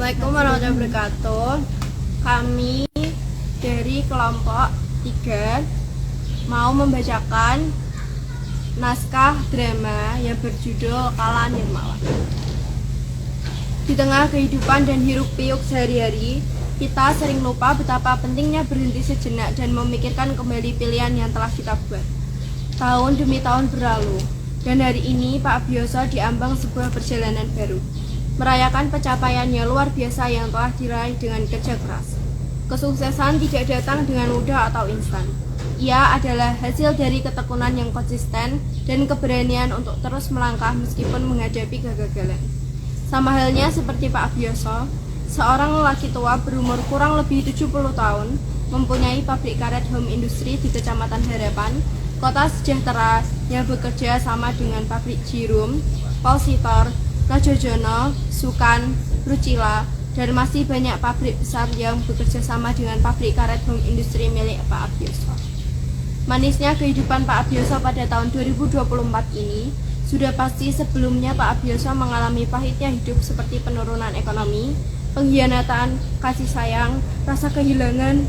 Assalamualaikum warahmatullahi wabarakatuh. Kami dari kelompok 3 mau membacakan naskah drama yang berjudul Kala Nirmala. Di tengah kehidupan dan hiruk-pikuk sehari-hari, kita sering lupa betapa pentingnya berhenti sejenak dan memikirkan kembali pilihan yang telah kita buat. Tahun demi tahun berlalu, dan hari ini Pak Abioso diambang sebuah perjalanan baru, merayakan pencapaiannya luar biasa yang telah diraih dengan kerja keras. Kesuksesan tidak datang dengan mudah atau instan. Ia adalah hasil dari ketekunan yang konsisten dan keberanian untuk terus melangkah meskipun menghadapi kegagalan. Sama halnya seperti Pak Abioso, seorang lelaki tua berumur kurang lebih 70 tahun, mempunyai pabrik karet home industry di Kecamatan Harapan, Kota Sejahtera, yang bekerja sama dengan pabrik Jirum, Polsitor, Najojono, Sukan, Rucila, dan masih banyak pabrik besar yang bekerja sama dengan pabrik karet home industry milik Pak Abioso. Manisnya kehidupan Pak Abioso pada tahun 2024 ini sudah pasti. Sebelumnya Pak Abioso mengalami pahitnya hidup seperti penurunan ekonomi, pengkhianatan, kasih sayang, rasa kehilangan,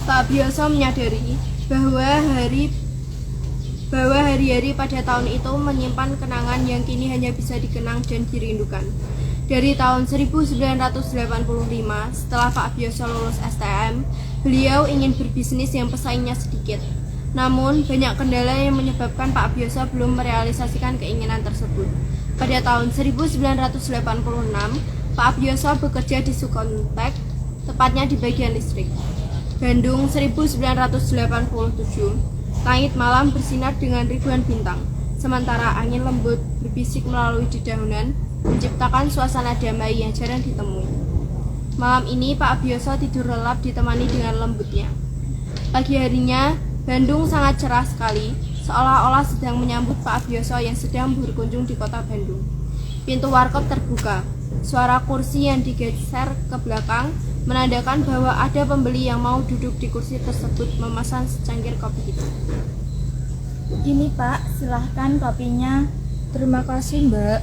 Pak Abioso menyadari bahwa hari-hari pada tahun itu menyimpan kenangan yang kini hanya bisa dikenang dan dirindukan. Dari tahun 1985, setelah Pak Abioso lulus STM, beliau ingin berbisnis yang pesaingnya sedikit. Namun, banyak kendala yang menyebabkan Pak Abioso belum merealisasikan keinginan tersebut. Pada tahun 1986, Pak Abioso bekerja di Sukontek, tepatnya di bagian listrik. Bandung 1987, langit malam bersinar dengan ribuan bintang, sementara angin lembut berbisik melalui dedaunan, menciptakan suasana damai yang jarang ditemui. Malam ini Pak Abioso tidur lelap ditemani dengan lembutnya. Pagi harinya, Bandung sangat cerah sekali, seolah-olah sedang menyambut Pak Abioso yang sedang berkunjung di kota Bandung. Pintu warkop terbuka, suara kursi yang digeser ke belakang menandakan bahwa ada pembeli yang mau duduk di kursi tersebut memesan secangkir kopi hitam. Ini Pak, silahkan kopinya. Terima kasih Mbak.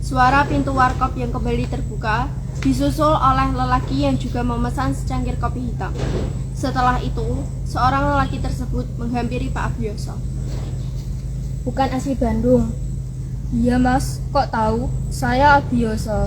Suara pintu warkop yang kembali terbuka disusul oleh lelaki yang juga memesan secangkir kopi hitam. Setelah itu, seorang lelaki tersebut menghampiri Pak Abioso. Bukan asli Bandung. Iya Mas, kok tahu? Saya Abioso.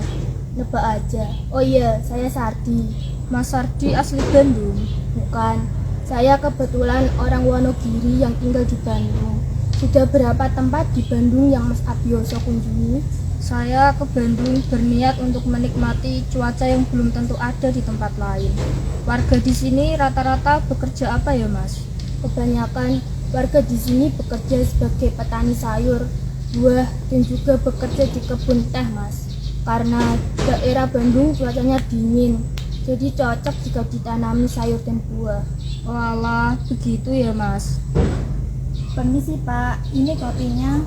Nebak aja. Oh iya, saya Sardi. Mas Sardi asli Bandung? Bukan. Saya kebetulan orang Wonogiri yang tinggal di Bandung. Sudah berapa tempat di Bandung yang Mas Abioso kunjungi? Saya ke Bandung berniat untuk menikmati cuaca yang belum tentu ada di tempat lain. Warga di sini rata-rata bekerja apa ya Mas? Kebanyakan warga di sini bekerja sebagai petani sayur, buah, dan juga bekerja di kebun teh Mas. Karena daerah Bandung cuacanya dingin, jadi cocok jika ditanami sayur dan buah. Walah, begitu ya Mas. Permisi Pak, ini kopinya.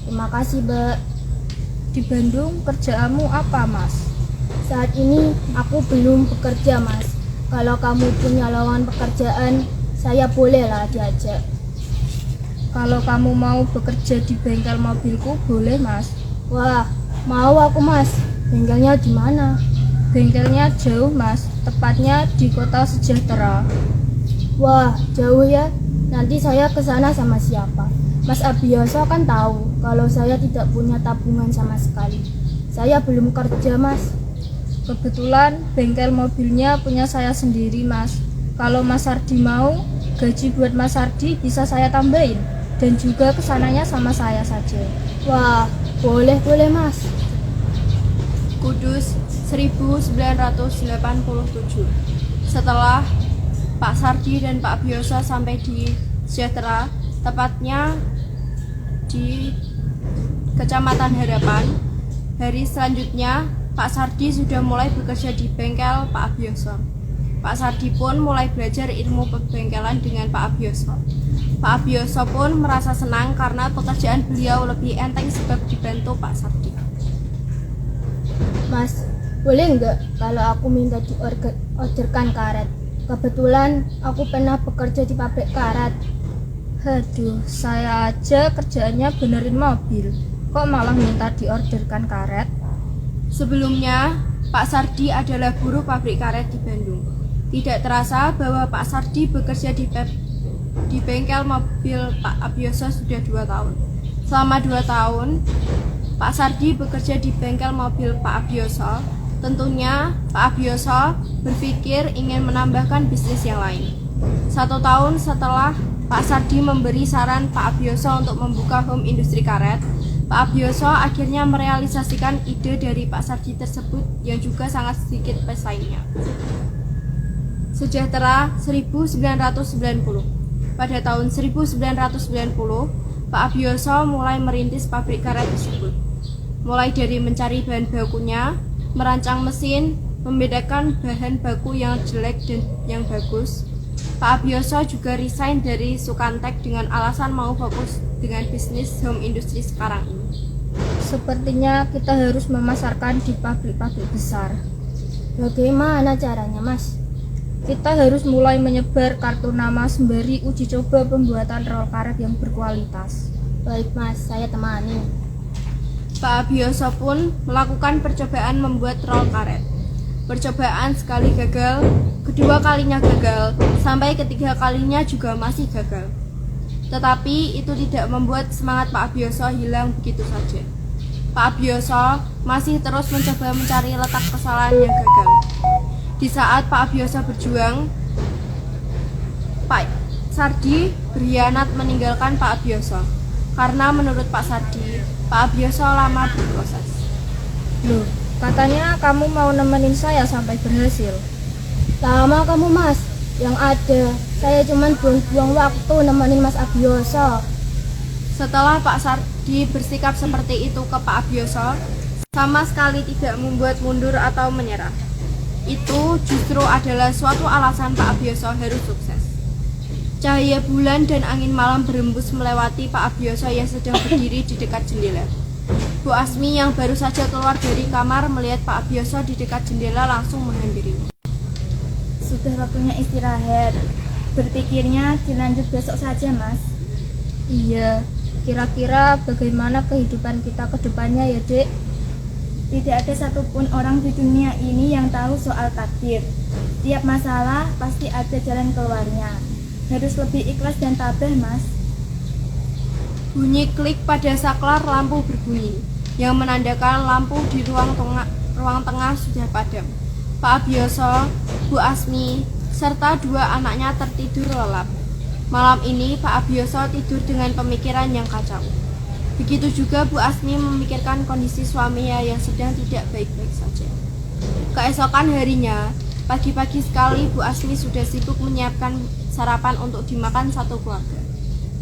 Terima kasih Mbak. Di Bandung kerjaanmu apa Mas? Saat ini aku belum bekerja Mas. Kalau kamu punya lowongan pekerjaan, saya bolehlah diajak. Kalau kamu mau bekerja di bengkel mobilku, boleh Mas. Wah, mau aku Mas. Bengkelnya di mana? Bengkelnya jauh Mas, tepatnya di Kota Sejahtera. Wah, jauh ya. Nanti saya ke sana sama siapa? Mas Abioso kan tahu kalau saya tidak punya tabungan sama sekali. Saya belum kerja Mas. Kebetulan bengkel mobilnya punya saya sendiri Mas. Kalau Mas Sardi mau, gaji buat Mas Sardi bisa saya tambahin, dan juga kesananya sama saya saja. Wah, boleh Mas. Kudus 1987. Setelah Pak Sardi dan Pak Abioso sampai di Sejahtera, tepatnya di Kecamatan Harapan, hari selanjutnya Pak Sardi sudah mulai bekerja di bengkel Pak Abioso. Pak Sardi pun mulai belajar ilmu pembengkelan dengan Pak Abioso. Pak Abioso pun merasa senang karena pekerjaan beliau lebih enteng sebab dibantu Pak Sardi. Mas, Boleh nggak kalau aku minta diorderkan karet? Kebetulan aku pernah bekerja di pabrik karet. Aduh, saya aja kerjaannya benerin mobil. Kok malah minta diorderkan karet? Sebelumnya, Pak Sardi adalah buruh pabrik karet di Bandung. Tidak terasa bahwa Pak Sardi bekerja di bengkel mobil Pak Abioso sudah 2 tahun. Selama 2 tahun, Pak Sardi bekerja di bengkel mobil Pak Abioso. Tentunya Pak Abioso berpikir ingin menambahkan bisnis yang lain. 1 tahun setelah Pak Sardi memberi saran Pak Abioso untuk membuka home industri karet, Pak Abioso akhirnya merealisasikan ide dari Pak Sardi tersebut yang juga sangat sedikit pesaingnya. Sejahtera 1990. Pada tahun 1990, Pak Abioso mulai merintis pabrik karet tersebut. Mulai dari mencari bahan bakunya, merancang mesin, membedakan bahan baku yang jelek dan yang bagus. Pak Abioso juga resign dari Sukantek dengan alasan mau fokus dengan bisnis home industry sekarang ini. Sepertinya kita harus memasarkan di pabrik-pabrik besar. Bagaimana caranya, Mas? Kita harus mulai menyebar kartu nama sembari uji coba pembuatan roll karet yang berkualitas. Baik, Mas, saya temani. Pak Abioso pun melakukan percobaan membuat roll karet. Percobaan sekali gagal, kedua kalinya gagal, sampai ketiga kalinya juga masih gagal. Tetapi itu tidak membuat semangat Pak Abioso hilang begitu saja. Pak Abioso masih terus mencoba mencari letak kesalahan yang gagal. Di saat Pak Abioso berjuang, Pak Sardi berkhianat meninggalkan Pak Abioso. Karena menurut Pak Sardi, Pak Abioso lama berproses. Loh, katanya kamu mau nemenin saya sampai berhasil. Lama kamu, Mas. Yang ada, saya cuma buang-buang waktu nemenin Mas Abioso. Setelah Pak Sardi bersikap seperti itu ke Pak Abioso, sama sekali tidak membuat mundur atau menyerah. Itu justru adalah suatu alasan Pak Abioso harus sukses. Cahaya bulan dan angin malam berembus melewati Pak Abioso yang sedang berdiri di dekat jendela. Bu Asmi yang baru saja keluar dari kamar melihat Pak Abioso di dekat jendela langsung menghampirinya. Sudah waktunya istirahat. Berpikirnya dilanjut besok saja, Mas. Iya, kira-kira bagaimana kehidupan kita ke depannya ya, Dek? Tidak ada satupun orang di dunia ini yang tahu soal takdir. Tiap masalah pasti ada jalan keluarnya. Harus lebih ikhlas dan tabah, Mas. Bunyi klik pada saklar lampu berbunyi, yang menandakan lampu di ruang tengah sudah padam. Pak Abioso, Bu Asmi, serta 2 anaknya tertidur lelap. Malam ini Pak Abioso tidur dengan pemikiran yang kacau. Begitu juga Bu Asmi memikirkan kondisi suaminya yang sedang tidak baik-baik saja. Keesokan harinya, pagi-pagi sekali Bu Asmi sudah sibuk menyiapkan sarapan untuk dimakan satu keluarga.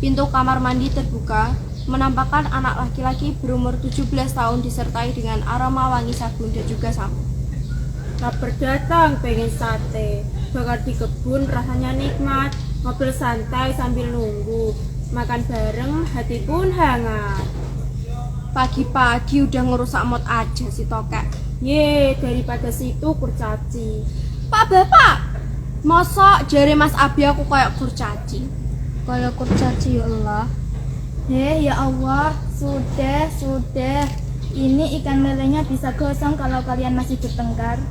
Pintu kamar mandi terbuka, menampakkan anak laki-laki berumur 17 tahun disertai dengan aroma wangi sabun dan juga sampo. Kabar datang, pengen sate, bakar di kebun rasanya nikmat, ngobrol santai sambil nunggu, makan bareng hati pun hangat. Pagi-pagi udah ngerusak mood aja si tokek. Ye, daripada situ kurcaci. Pak Bapak, mosok jari Mas Abi aku kayak kurcaci. Kayak kurcaci ya Allah. Ya Allah, sudah. Ini ikan lelenya bisa gosong kalau kalian masih bertengkar.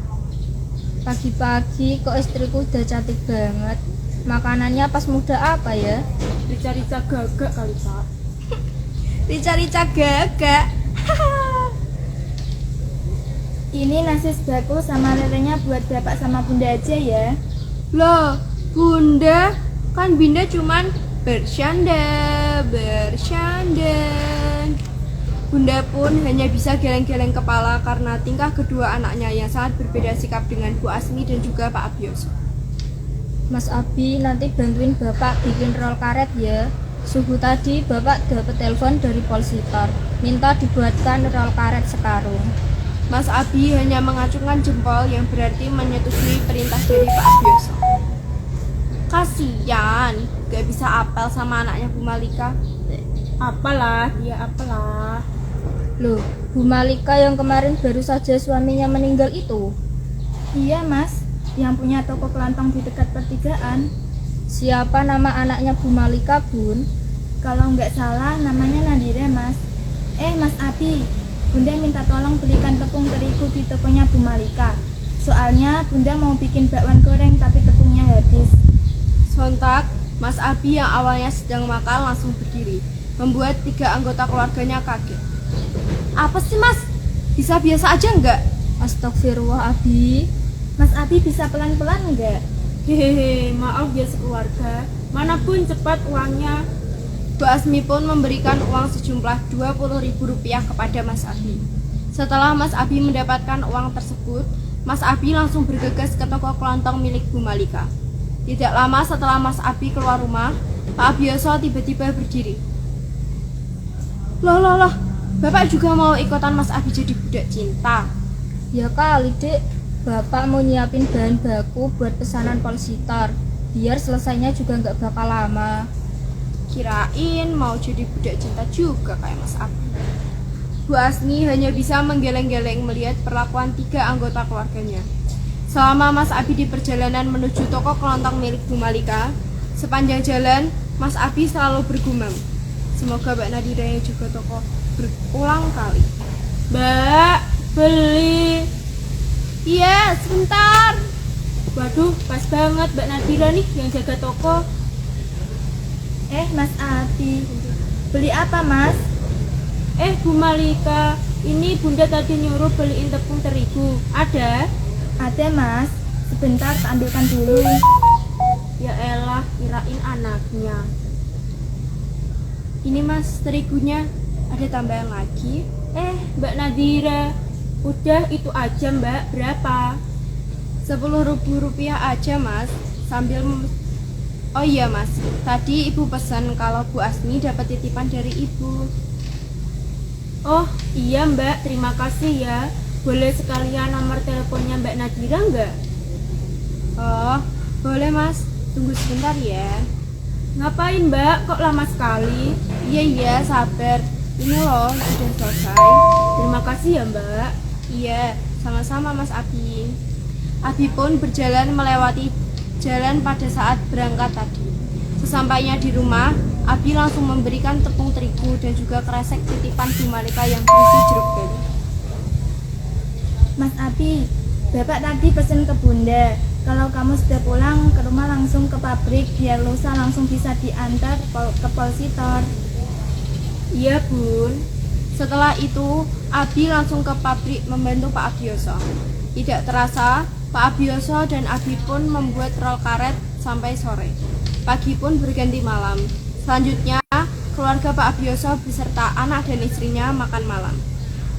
Pagi-pagi kok istriku udah cantik banget. Makanannya pas muda apa ya? Rica-rica gagak kali, Pak. Rica-rica gagak. Ini nasi sedaku sama lelenya buat bapak sama bunda aja ya. Loh, Bunda, kan Binda cuman bercanda. Bunda pun hanya bisa geleng-geleng kepala karena tingkah kedua anaknya yang sangat berbeda sikap dengan Bu Asmi dan juga Pak Abioso. Mas Abi nanti bantuin bapak bikin roll karet ya. Subuh tadi bapak dapat telepon dari Polsitor, minta dibuatkan roll karet sekarung. Mas Abi hanya mengacungkan jempol yang berarti menyetujui perintah dari Pak Abioso. Kasian, gak bisa apel sama anaknya Bu Malika. Apalah, dia apalah. Loh, Bu Malika yang kemarin baru saja suaminya meninggal itu? Iya mas, yang punya toko kelontong di dekat pertigaan. Siapa nama anaknya Bu Malika, Bun? Kalau nggak salah namanya Nadira mas. Mas Abi, Bunda minta tolong belikan tepung terigu di tokonya Bu Malika. Soalnya Bunda mau bikin bakwan goreng tapi tepungnya habis. Sontak, Mas Abi yang awalnya sedang makan langsung berdiri, membuat 3 anggota keluarganya kaget. Apa sih mas? Bisa biasa aja nggak? Astagfirullah, Abi. Mas Abi bisa pelan-pelan nggak? Hehehe, maaf ya sekeluarga. Mana pun cepat uangnya. Bu Asmi pun memberikan uang sejumlah Rp20.000 kepada Mas Abi. Setelah Mas Abi mendapatkan uang tersebut, Mas Abi langsung bergegas ke toko kelontong milik Bu Malika. Tidak lama setelah Mas Abi keluar rumah, Pak Abioso tiba-tiba berdiri. Loh, Bapak juga mau ikutan Mas Abi jadi budak cinta? Ya kali, Dek. Bapak mau nyiapin bahan baku buat pesanan Polsitar. Biar selesainya juga nggak bakal lama. Kirain mau jadi budak cinta juga kayak Mas Abi. Bu Asmi hanya bisa menggeleng-geleng melihat perlakuan 3 anggota keluarganya. Selama Mas Abi di perjalanan menuju toko kelontong milik Bu Malika, sepanjang jalan Mas Abi selalu bergumam, semoga Mbak Nadira yang juga toko berulang kali. Mbak, beli. Iya, sebentar. Waduh, pas banget Mbak Nadira nih yang jaga toko. Mas Abi, beli apa mas? Bu Malika, ini Bunda tadi nyuruh beliin tepung terigu. Ada? Ada mas, sebentar tak ambilkan dulu. Ya elah, kirain anaknya. Ini mas, terigunya ada tambahan lagi. Mbak Nadira, udah itu aja Mbak, berapa? Rp10.000 aja mas. Oh iya mas, tadi ibu pesan kalau Bu Asmi dapat titipan dari ibu. Oh iya Mbak, terima kasih ya. Boleh sekalian nomor teleponnya Mbak Nadira nggak? Oh, boleh mas, tunggu sebentar ya. Ngapain Mbak, kok lama sekali? Iya, sabar. Ini loh, sudah selesai. Terima kasih ya Mbak. Iya, sama-sama mas Abi. Abi pun berjalan melewati jalan pada saat berangkat tadi. Sesampainya di rumah, Abi langsung memberikan tepung terigu dan juga kresek titipan Bu Malika yang berisi jeruk bali. Mas Abi, Bapak tadi pesen ke Bunda. Kalau kamu sudah pulang ke rumah langsung ke pabrik biar lusa langsung bisa diantar ke Polsitor. Iya Bun. Setelah itu, Abi langsung ke pabrik membantu Pak Abioso. Tidak terasa, Pak Abioso dan Abi pun membuat rol karet sampai sore. Pagi pun berganti malam. Selanjutnya, keluarga Pak Abioso beserta anak dan istrinya makan malam.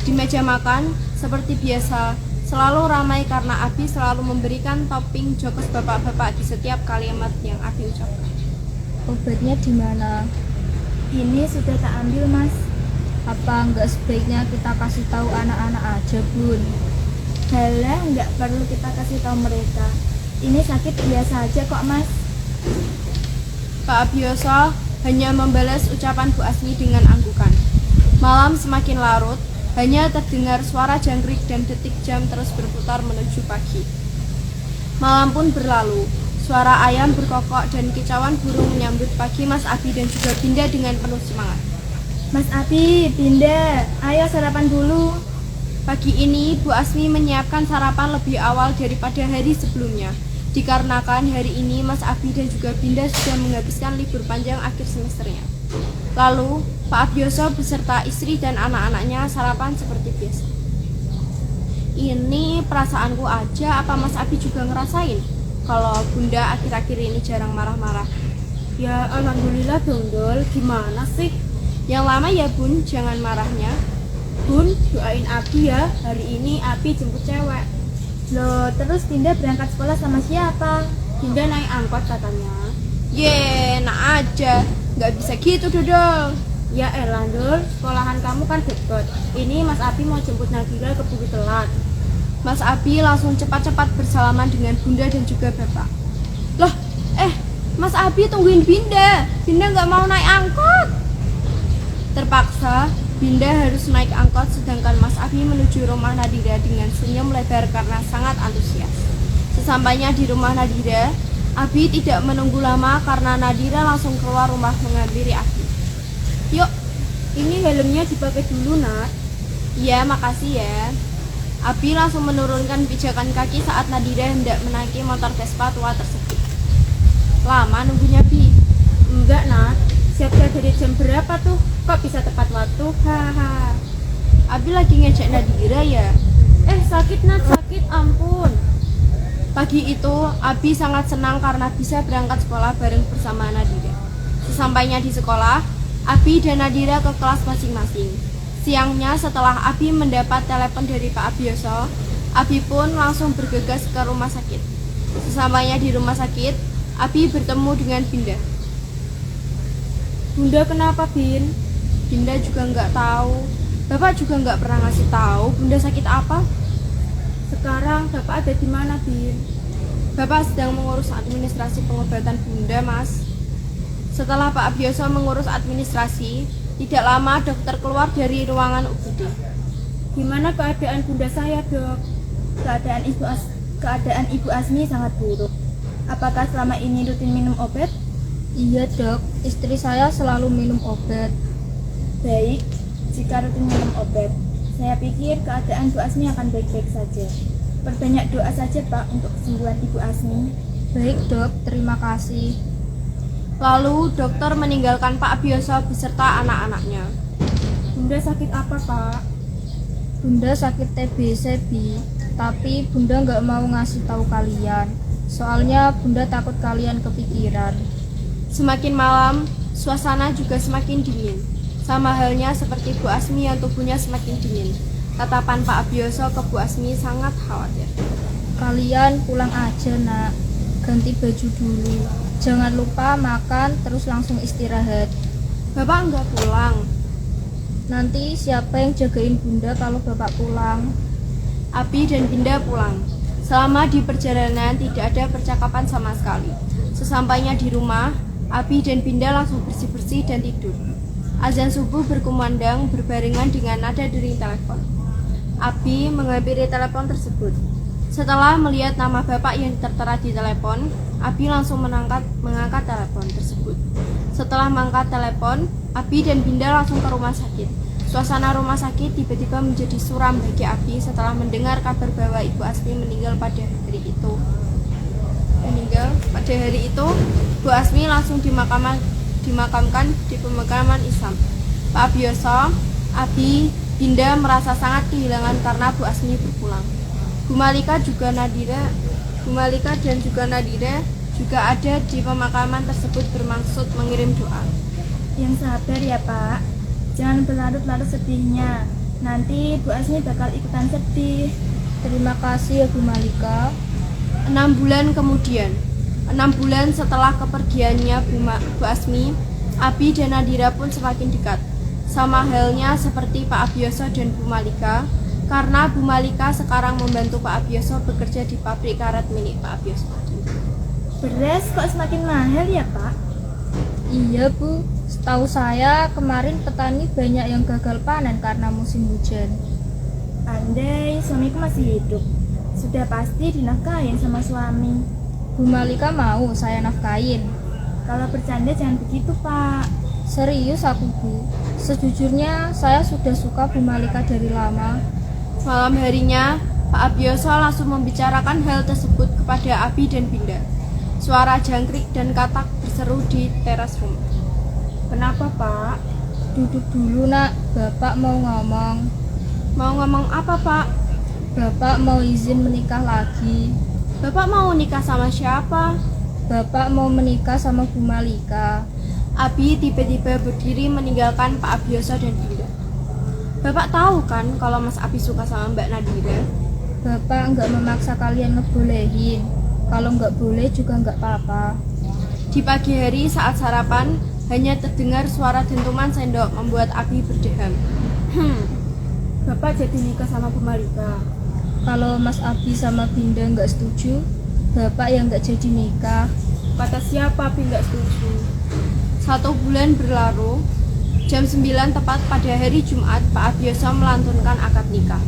Di meja makan, seperti biasa, selalu ramai karena Abi selalu memberikan topping jokes bapak-bapak di setiap kalimat yang Abi ucapkan. Obatnya di mana? Ini sudah tak ambil mas. Apa nggak sebaiknya kita kasih tahu anak-anak aja, Bun? Halah, nggak perlu kita kasih tahu mereka. Ini sakit biasa aja kok mas. Pak Abioso hanya membalas ucapan Bu Asmi dengan anggukan. Malam semakin larut, hanya terdengar suara jangkrik dan detik jam terus berputar menuju pagi. Malam pun berlalu, suara ayam berkokok dan kicauan burung menyambut pagi Mas Abi dan juga Binda dengan penuh semangat. Mas Abi, Binda, ayo sarapan dulu. Pagi ini Bu Asmi menyiapkan sarapan lebih awal daripada hari sebelumnya. Dikarenakan hari ini Mas Abi dan juga Binda sudah menghabiskan libur panjang akhir semesternya. Lalu, Pak Abioso beserta istri dan anak-anaknya sarapan seperti biasa. Ini perasaanku aja, apa Mas Abi juga ngerasain? Kalau Bunda akhir-akhir ini jarang marah-marah. Ya alhamdulillah dong Dol, gimana sih? Yang lama ya Bun, jangan marahnya. Bun, doain Abi ya, hari ini Abi jemput cewek. Loh, terus Binda berangkat sekolah sama siapa? Binda naik angkot katanya. Enak aja, nggak bisa gitu Dodol. Ya elah Dol, sekolahan kamu kan deket. Ini Mas Abi mau jemput Nadira keburu telat. Mas Abi langsung cepat-cepat bersalaman dengan Bunda dan juga Bapak. Loh, Mas Abi tungguin Binda. Binda nggak mau naik angkot. Terpaksa, Binda harus naik angkot sedangkan Mas Abi menuju rumah Nadira dengan senyum lebar karena sangat antusias. Sesampainya di rumah Nadira, Abi tidak menunggu lama karena Nadira langsung keluar rumah menghampiri Abi. "Yuk, ini helmnya dipakai dulu, Nak." "Iya, makasih ya." Abi langsung menurunkan pijakan kaki saat Nadira hendak menaiki motor Vespa tua tersebut. "Lama nunggunya, Bi?" Enggak, Nat. Siap-siap dari jam berapa tuh? Kok bisa tepat waktu? Haha. Abi lagi ngejek Nadira ya. Sakit, Nat, sakit, ampun. Pagi itu, Abi sangat senang karena bisa berangkat sekolah bareng bersama Nadira. Sesampainya di sekolah, Abi dan Nadira ke kelas masing-masing. Siangnya setelah Abi mendapat telepon dari Pak Abioso, Abi pun langsung bergegas ke rumah sakit. Sesampainya di rumah sakit, Abi bertemu dengan Binda. Bunda kenapa, Bin? Binda juga nggak tahu. Bapak juga nggak pernah ngasih tahu Bunda sakit apa. Sekarang Bapak ada di mana, Bin? Bapak sedang mengurus administrasi pengobatan Bunda, Mas. Setelah Pak Abioso mengurus administrasi, tidak lama dokter keluar dari ruangan UGD. Gimana keadaan Bunda saya, Dok? Keadaan Ibu Asmi sangat buruk. Apakah selama ini rutin minum obat? Iya dok, istri saya selalu minum obat. Baik, jika rutin minum obat, saya pikir keadaan Bu Asmi akan baik-baik saja. Perbanyak doa saja Pak untuk kesembuhan Ibu Asmi. Baik dok, terima kasih. Lalu dokter meninggalkan Pak Abioso beserta anak-anaknya. Bunda sakit apa, Pak? Bunda sakit TBC, Bi. Tapi Bunda nggak mau ngasih tahu kalian. Soalnya Bunda takut kalian kepikiran. Semakin malam, suasana juga semakin dingin. Sama halnya seperti Bu Asmi yang tubuhnya semakin dingin. Tatapan Pak Abioso ke Bu Asmi sangat khawatir. Kalian pulang aja nak, ganti baju dulu. Jangan lupa makan terus langsung istirahat. Bapak nggak pulang. Nanti siapa yang jagain Bunda kalau Bapak pulang? Abi dan Binda pulang. Selama di perjalanan tidak ada percakapan sama sekali. Sesampainya di rumah, Abi dan Binda langsung bersih-bersih dan tidur. Azan subuh berkumandang berbarengan dengan nada dering telepon. Abi menghampiri telepon tersebut. Setelah melihat nama bapak yang tertera di telepon, Abi langsung mengangkat telepon tersebut. Setelah mengangkat telepon, Abi dan Binda langsung ke rumah sakit. Suasana rumah sakit tiba-tiba menjadi suram bagi Abi setelah mendengar kabar bahwa Ibu Asmi meninggal pada hari itu. Pada hari itu, Bu Asmi langsung dimakamkan di pemakaman Islam. Pak Abioso, Abi, Binda merasa sangat kehilangan karena Bu Asmi berpulang. Bu Malika dan juga Nadira juga ada di pemakaman tersebut bermaksud mengirim doa. Yang sabar ya Pak, jangan berlarut-larut sedihnya. Nanti Bu Asmi bakal ikutan sedih. Terima kasih ya Bu Malika. 6 bulan kemudian, 6 bulan setelah kepergiannya Bu Asmi, Abi dan Nadira pun semakin dekat. Sama halnya seperti Pak Abioso dan Bu Malika, karena Bu Malika sekarang membantu Pak Abioso bekerja di pabrik karet milik Pak Abioso. Beras kok semakin mahal ya Pak? Iya Bu, setahu saya kemarin petani banyak yang gagal panen karena musim hujan. Andai suamiku masih hidup, sudah pasti dinafkahin sama suami. Bu Malika mau saya nafkain. Kalau bercanda jangan begitu Pak. Serius aku Bu, sejujurnya saya sudah suka Bu Malika dari lama. Malam harinya, Pak Abioso langsung membicarakan hal tersebut kepada Abi dan Binda. Suara jangkrik dan katak berseru di teras rumah. Kenapa, Pak? Duduk dulu nak, Bapak mau ngomong. Mau ngomong apa, Pak? Bapak mau izin menikah lagi. Bapak mau nikah sama siapa? Bapak mau menikah sama Bu Malika. Abi tiba-tiba berdiri meninggalkan Pak Abioso dan Binda. Bapak tahu kan kalau Mas Abi suka sama Mbak Nadira? Bapak nggak memaksa kalian ngebolehin. Kalau nggak boleh juga nggak apa-apa. Di pagi hari saat sarapan, hanya terdengar suara dentuman sendok membuat Abi berdeham. Bapak jadi nikah sama Bu Malika. Kalau Mas Abi sama Binda nggak setuju, Bapak yang nggak jadi nikah. Kata siapa Abi nggak setuju? 1 bulan berlalu, Jam 9 tepat pada hari Jumat, Pak Abioso melantunkan akad nikah.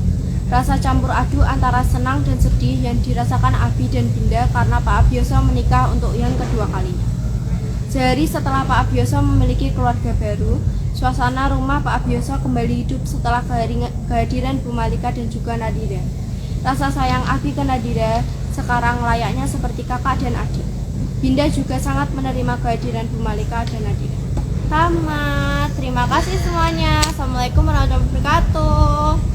Rasa campur aduk antara senang dan sedih yang dirasakan Abi dan Binda karena Pak Abioso menikah untuk yang kedua kalinya. Sehari setelah Pak Abioso memiliki keluarga baru, suasana rumah Pak Abioso kembali hidup setelah kehadiran Bu Malika dan juga Nadira. Rasa sayang Abi ke Nadira sekarang layaknya seperti kakak dan adik. Binda juga sangat menerima kehadiran Bu Malika dan Nadira. Tamat. Terima kasih semuanya. Assalamualaikum warahmatullahi wabarakatuh.